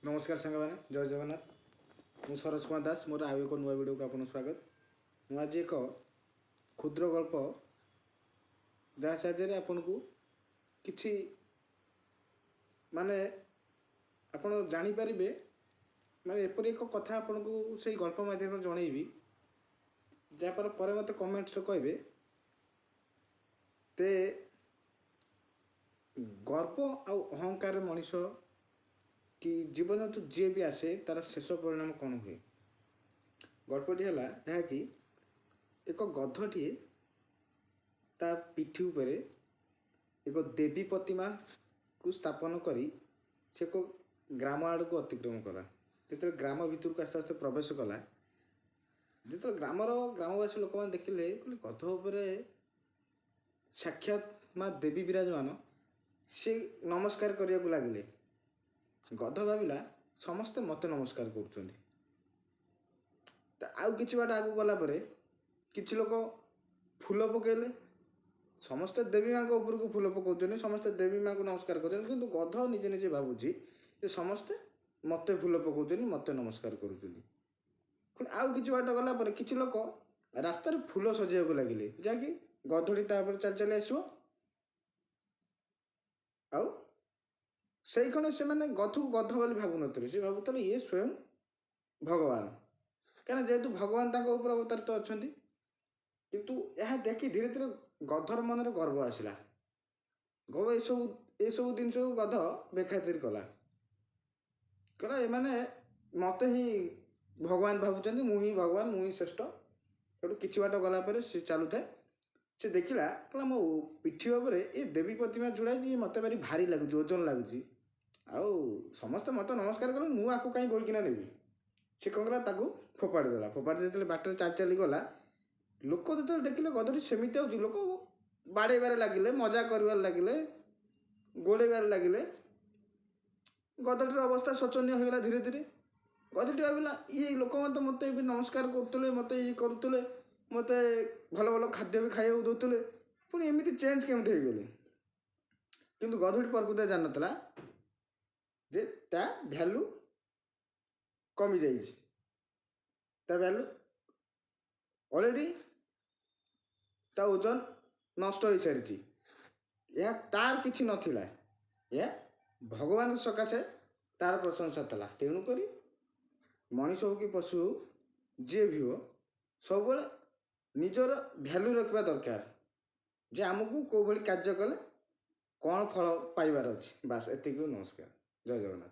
नमस्कार सांग मैंने जय जगन्नाथ मु सरोज कुमार दास मोर आउ एक नुआ वीडियो को आपन स्वागत। मु आज एक क्षुद्र गल्प जहाँ साहाय्य आपन को किछि माने आपन जानी परिबे माने एपरि एक कथा आपन को से गल्प माध्यम जनइबी जहाँ पर मत कमेंट्स कहबे ते गर्व आ अहंकार मनीष कि जीवन जंतु जी भी आसे तार शेष परिणाम कौन हुए। गल्पटी है जहाँ कि एक गधटी ता पिठी उपर एक देवी प्रतिमा को स्थापन करी से एक ग्राम आड़ को अतिक्रम कला। जो ग्राम भितर को आस्ते आस्ते प्रवेश कला जो ग्रामवासी लोक मैंने देखिले गध उपर साक्षात माँ देवी विराजमान से नमस्कार करने को लगिले। गध भाविला समस्ते मत नमस्कार करुँच आउ कि बाट आगे गला कि लोक फूल पकेले समस्ते देवी माँ ऊपर को फूल पकाउछन समस्ते देवी माँ को नमस्कार कर किंतु गध निजे निजे भावुची समस्ते मत फूल पकाउछन मत नमस्कार करुँच। आउ कि बाट गला कि लोक रास्ता फूल सजाइक लगिले जहाँकि गधटी तापर चल चली आसो आउ से खण से मैंने गध को गध बोली भावु नी से भावुले ये स्वयं भगवान कहीं जेहेतु भगवान ऊपर अवतारित अच्छा किंतु यह देखी धीरे धीरे गधर मन गर्व आसला गव ये सब जिन गध बेखातिर कला कहला ये मैंने मत ही भगवान भावुं मुझी भगवान मुझी श्रेष्ठ सेठू कि बाट गला सी चलू था से देखला कहला मो पिठी उपर ये देवी प्रतिमा जोड़ाई मत भारी लगुच ओजन लगुच आउ समस्ते मत नमस्कार कले मुझे कहीं बोईकिना नेबी सी कौन कला फोपाड़ी देला फोपाड़ी देते बाटर चल चली गला लोक जो देखिले गधटी सेमती हो लोक बाड़ेबार लगिले मजा कर लगिले गोड़ेबार लगिले गधटीर अवस्था शोचनीय होगा धीरे धीरे गधटी भाविला ये लोक मत नमस्कार करुले मत ये करुले मत भल भल खाद्य भी खाइबा दौले पुणी एमती चेंज केमती हो गले किंतु गधटी प्रकृत जान नाला जे ता भैल्यू कमी जा भैल्यू ऑलरेडी ता ओजन नष्ट हो सारी यह तार किसी नथिला यह भगवान सकाशे तार प्रशंसा था तेणुक मनीष हो कि पशु हो जी भी हो सब निजर भैल्यू रखा दरकार जे आमको कौ भाई कार्य कले कौन फल पाइबार अच्छे बास एति। नमस्कार जय जगन्नाथ।